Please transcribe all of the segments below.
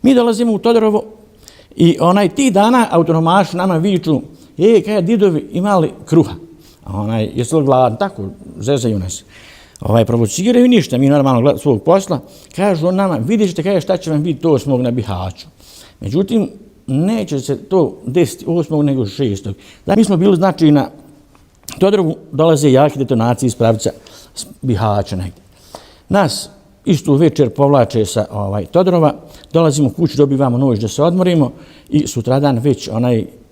Mi dolazimo u Todorovo i tih dana autonomaši nama viču, kaj didovi imali kruha, jesi li gladan, tako, zezaju nas. Provociraju ništa, mi normalno svog posla, kažu on nama, vidjet ćete šta će vam biti 8. na Bihaću. Međutim, neće se to desiti 8. nego 6. Mi smo bili, znači, na Todorovu dolaze jake detonacije iz pravca Bihaća negdje. Nas istu večer povlače sa Todorova, dolazimo u kuću, dobivamo noć da se odmorimo i sutradan već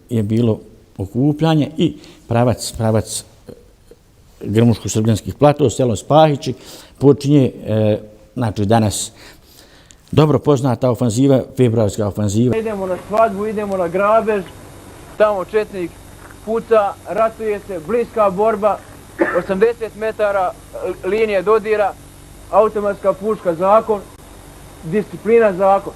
je bilo okupljanje i pravac Grmuško-Srbljanskih platova, selo Spahići, počinje, znači danas, dobro poznata ofanziva, februarska ofanziva. Idemo na svadbu, idemo na grabež, tamo četnik puca, ratuje se, bliska borba, 80 metara linije dodira, automatska puška zakon, disciplina zakon.